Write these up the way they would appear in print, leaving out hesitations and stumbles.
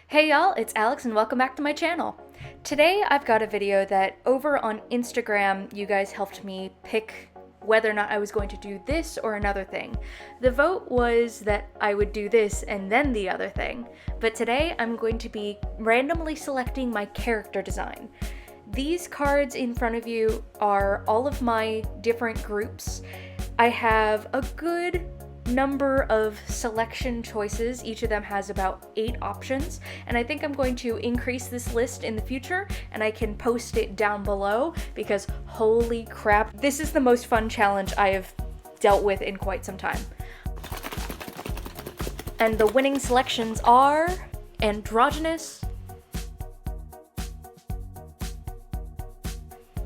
Hey y'all, it's Alex and welcome back to my channel. Today I've got a video that over on Instagram you guys helped me pick whether or not I was going to do this or another thing. The vote was that I would do this and then the other thing, but today I'm going to be randomly selecting my character design. These cards in front of you are all of my different groups. I have a good number of selection choices. Each of them has about 8 options, and I think I'm going to increase this list in the future, and I can post it down below because holy crap, this is the most fun challenge I have dealt with in quite some time. And the winning selections are androgynous,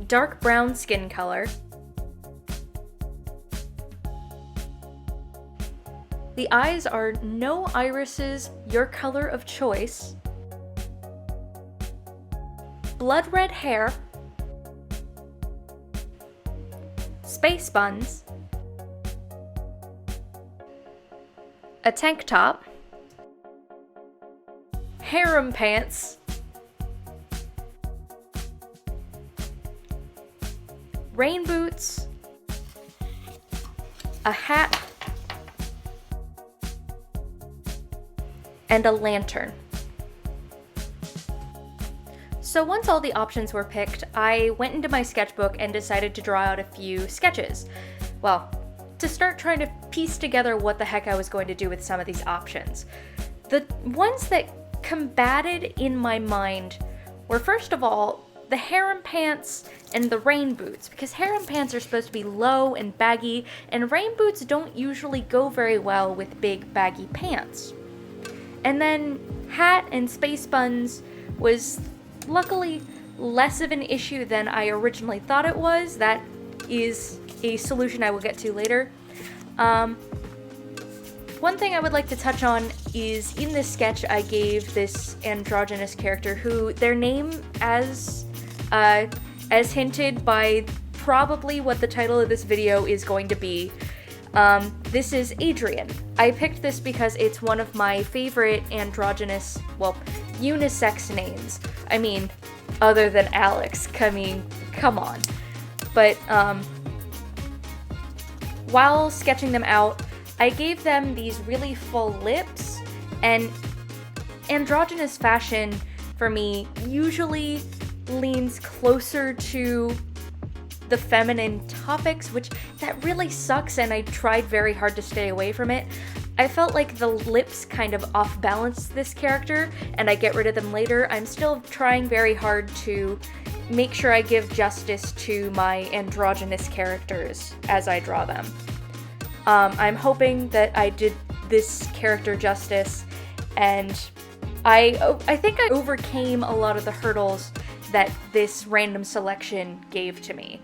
dark brown skin color, the eyes are no irises, your color of choice, blood red hair, space buns, a tank top, harem pants, rain boots, a hat, and a lantern. So once all the options were picked, I went into my sketchbook and decided to draw out a few sketches. Well, to start trying to piece together what the heck I was going to do with some of these options. The ones that combated in my mind were, first of all, the harem pants and the rain boots, because harem pants are supposed to be low and baggy, and rain boots don't usually go very well with big baggy pants. And then hat and space buns was luckily less of an issue than I originally thought it was. That is a solution I will get to later. One thing I would like to touch on is in this sketch I gave this androgynous character who their name, as hinted by probably what the title of this video is going to be, this is Adrian. I picked this because it's one of my favorite androgynous, well, unisex names. I mean, other than Alex. I mean, come on. But, while sketching them out, I gave them these really full lips, and androgynous fashion, for me, usually leans closer to the feminine topics, which that really sucks, and I tried very hard to stay away from it. I felt like the lips kind of off-balanced this character, and I get rid of them later. I'm still trying very hard to make sure I give justice to my androgynous characters as I draw them. I'm hoping that I did this character justice, and I think I overcame a lot of the hurdles that this random selection gave to me.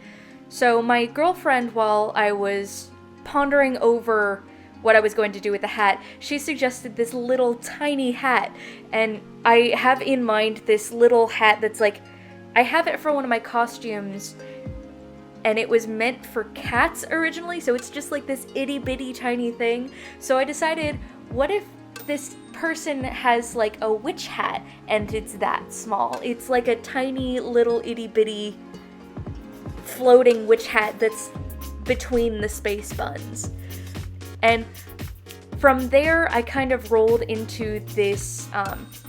So my girlfriend, while I was pondering over what I was going to do with the hat, she suggested this little tiny hat, and I have in mind this little hat that's like, I have it for one of my costumes, and it was meant for cats originally, so it's just like this itty bitty tiny thing. So I decided, what if this person has like a witch hat and it's that small? It's like a tiny little itty bitty floating witch hat that's between the space buns. And from there I kind of rolled into this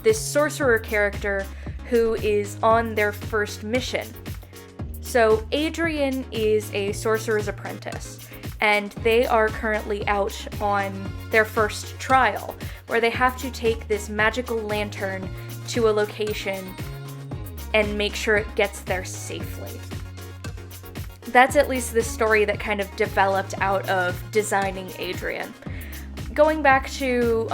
this sorcerer character who is on their first mission. So Adrian is a sorcerer's apprentice, and they are currently out on their first trial, where they have to take this magical lantern to a location and make sure it gets there safely. That's at least the story that kind of developed out of designing Adrian. Going back to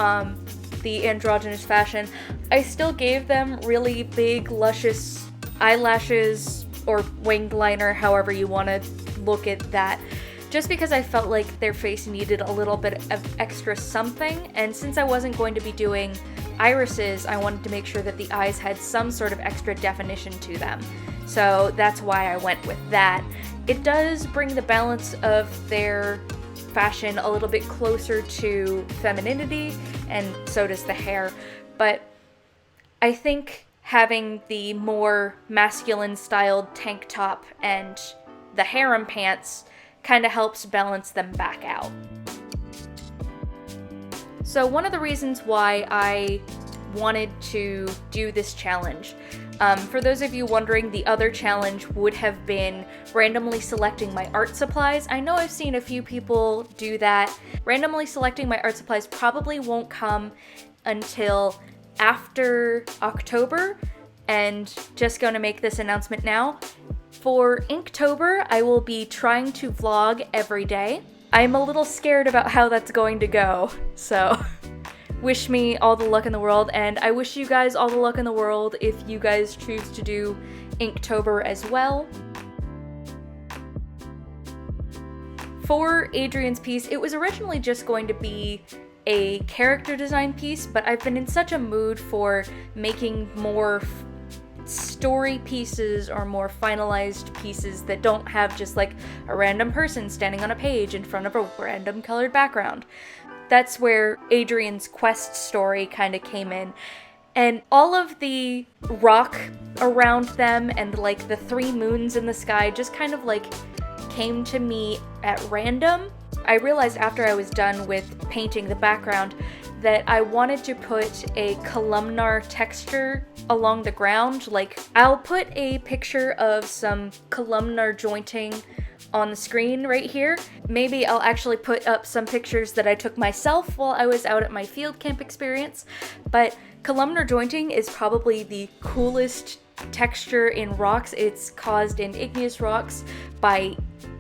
the androgynous fashion, I still gave them really big, luscious eyelashes, or winged liner, however you want to look at that, just because I felt like their face needed a little bit of extra something, and since I wasn't going to be doing irises, I wanted to make sure that the eyes had some sort of extra definition to them. So that's why I went with that. It does bring the balance of their fashion a little bit closer to femininity, and so does the hair, but I think having the more masculine styled tank top and the harem pants kind of helps balance them back out. So one of the reasons why I wanted to do this challenge, for those of you wondering, the other challenge would have been randomly selecting my art supplies. I know I've seen a few people do that. Randomly selecting my art supplies probably won't come until after October, and just gonna make this announcement now. For Inktober, I will be trying to vlog every day. I'm a little scared about how that's going to go, so wish me all the luck in the world, and I wish you guys all the luck in the world if you guys choose to do Inktober as well. For Adrian's piece, it was originally just going to be a character design piece, but I've been in such a mood for making more story pieces or more finalized pieces that don't have just like a random person standing on a page in front of a random colored background. That's where Adrian's quest story kind of came in. And all of the rock around them and like the 3 moons in the sky just kind of like came to me at random. I realized after I was done with painting the background that I wanted to put a columnar texture along the ground. Like, I'll put a picture of some columnar jointing on the screen right here. Maybe I'll actually put up some pictures that I took myself while I was out at my field camp experience, but columnar jointing is probably the coolest texture in rocks. It's caused in igneous rocks by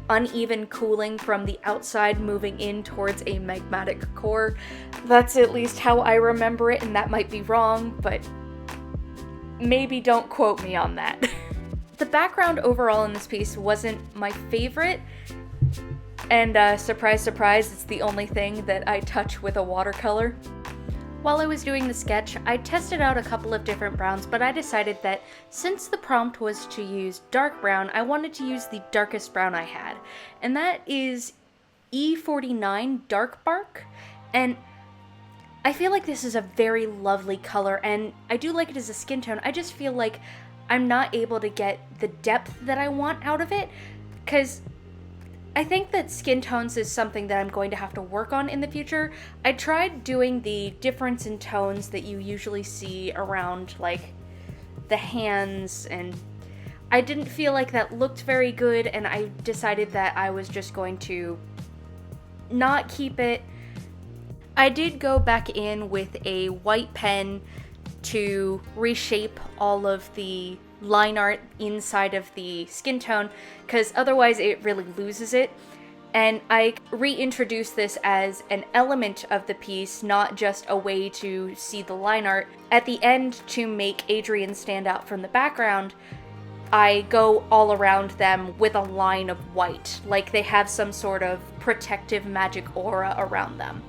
uneven cooling from the outside moving in towards a magmatic core. That's at least how I remember it, and that might be wrong, but maybe don't quote me on that. The background overall in this piece wasn't my favorite, and surprise, surprise, it's the only thing that I touch with a watercolor. While I was doing the sketch, I tested out a couple of different browns, but I decided that since the prompt was to use dark brown, I wanted to use the darkest brown I had, and that is E49 Dark Bark, and I feel like this is a very lovely color, and I do like it as a skin tone. I just feel like I'm not able to get the depth that I want out of it, because I think that skin tones is something that I'm going to have to work on in the future. I tried doing the difference in tones that you usually see around like the hands, and I didn't feel like that looked very good, and I decided that I was just going to not keep it. I did go back in with a white pen to reshape all of the line art inside of the skin tone, because otherwise it really loses it. And I reintroduced this as an element of the piece, not just a way to see the line art. At the end, to make Adrian stand out from the background, I go all around them with a line of white, like they have some sort of protective magic aura around them.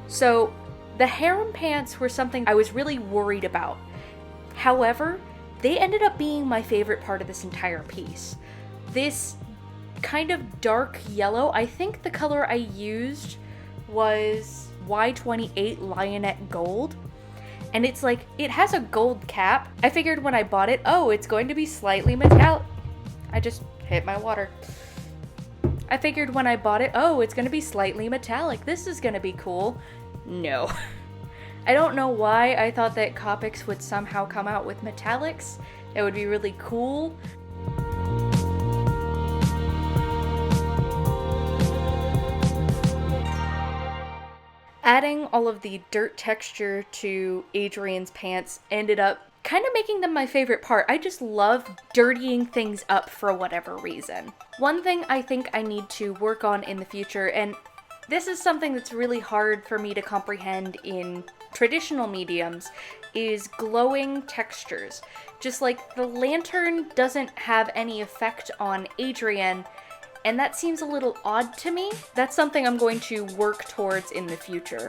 So the harem pants were something I was really worried about. However, they ended up being my favorite part of this entire piece. This kind of dark yellow, I think the color I used was Y28 Lionette Gold. And it's like, it has a gold cap. I figured when I bought it, oh, it's going to be slightly metallic. I just hit my water. I figured when I bought it, oh, it's going to be slightly metallic. This is going to be cool. No. I don't know why I thought that Copics would somehow come out with metallics. It would be really cool. Adding all of the dirt texture to Adrian's pants ended up kind of making them my favorite part. I just love dirtying things up for whatever reason. One thing I think I need to work on in the future, and this is something that's really hard for me to comprehend in traditional mediums, is glowing textures. Just like the lantern doesn't have any effect on Adrian, and that seems a little odd to me. That's something I'm going to work towards in the future.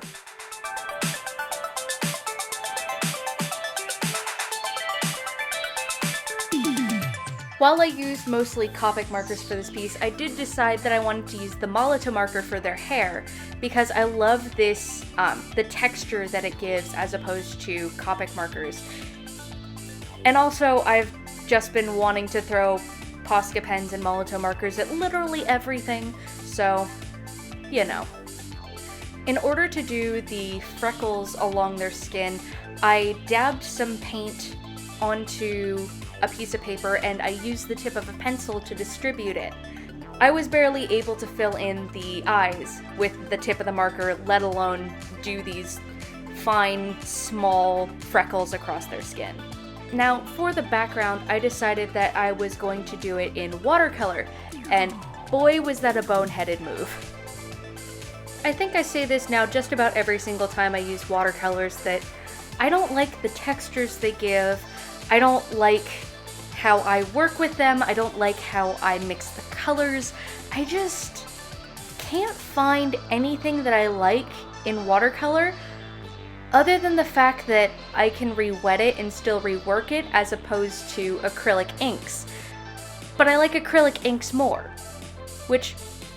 While I used mostly Copic markers for this piece, I did decide that I wanted to use the Molotow marker for their hair, because I love this the texture that it gives as opposed to Copic markers. And also, I've just been wanting to throw Posca pens and Molotow markers at literally everything, so, you know. In order to do the freckles along their skin, I dabbed some paint onto a piece of paper and I used the tip of a pencil to distribute it. I was barely able to fill in the eyes with the tip of the marker, let alone do these fine, small freckles across their skin. Now, for the background, I decided that I was going to do it in watercolor, and boy was that a boneheaded move. I think I say this now just about every single time I use watercolors, that I don't like the textures they give, I don't like how I work with them, I don't like how I mix the colors, I just can't find anything that I like in watercolor other than the fact that I can re-wet it and still rework it as opposed to acrylic inks. But I like acrylic inks more. Which,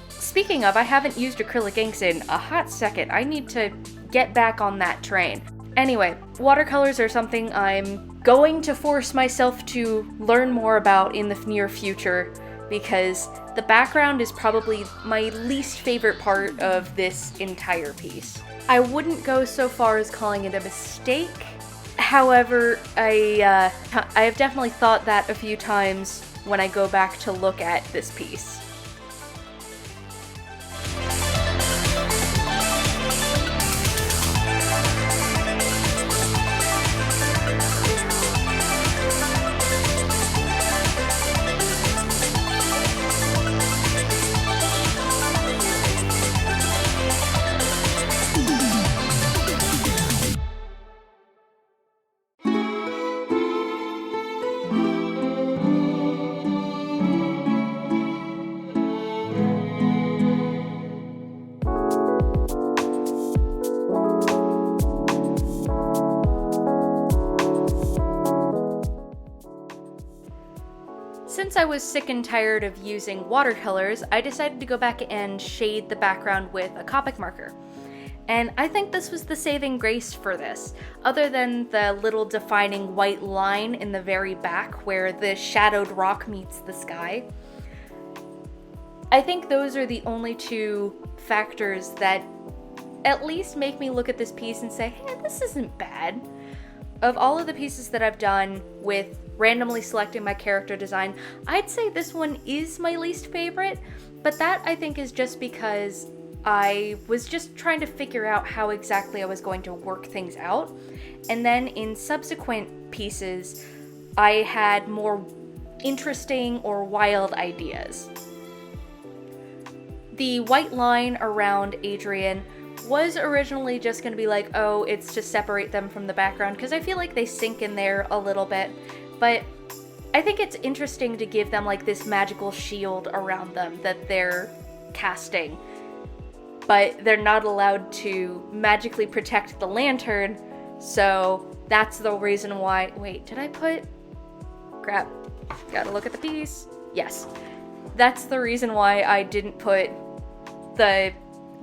speaking of, I haven't used acrylic inks in a hot second. I need to get back on that train. Anyway, watercolors are something I'm going to force myself to learn more about in the near future because the background is probably my least favorite part of this entire piece. I wouldn't go so far as calling it a mistake. However, I have definitely thought that a few times when I go back to look at this piece. Since I was sick and tired of using watercolors, I decided to go back and shade the background with a Copic marker. And I think this was the saving grace for this, other than the little defining white line in the very back where the shadowed rock meets the sky. I think those are the only two factors that at least make me look at this piece and say, hey, this isn't bad. Of all of the pieces that I've done with randomly selecting my character design, I'd say this one is my least favorite, but that I think is just because I was just trying to figure out how exactly I was going to work things out, and then in subsequent pieces, I had more interesting or wild ideas. The white line around Adrian was originally just going to be like, oh, it's to separate them from the background, because I feel like they sink in there a little bit, but I think it's interesting to give them like this magical shield around them that they're casting, but they're not allowed to magically protect the lantern, so that's the reason why. Wait, did I put... Crap, gotta look at the piece. Yes, that's the reason why I didn't put the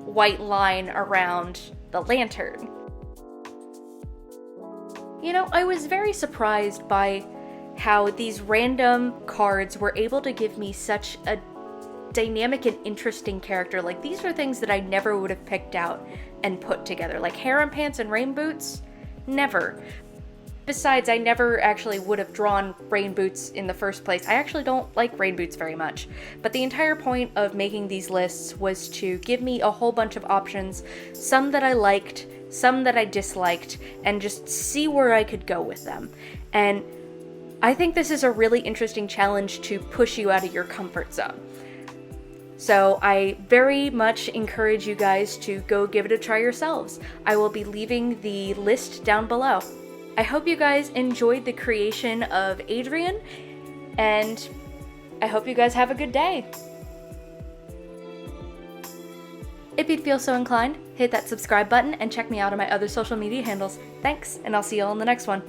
white line around the lantern. You know, I was very surprised by how these random cards were able to give me such a dynamic and interesting character. Like, these are things that I never would have picked out and put together. Like harem pants and rain boots? Never. Besides, I never actually would have drawn rain boots in the first place. I actually don't like rain boots very much. But the entire point of making these lists was to give me a whole bunch of options, some that I liked, some that I disliked, and just see where I could go with them. And I think this is a really interesting challenge to push you out of your comfort zone. So I very much encourage you guys to go give it a try yourselves. I will be leaving the list down below. I hope you guys enjoyed the creation of Adrian, and I hope you guys have a good day. If you'd feel so inclined, hit that subscribe button and check me out on my other social media handles. Thanks, and I'll see you all in the next one.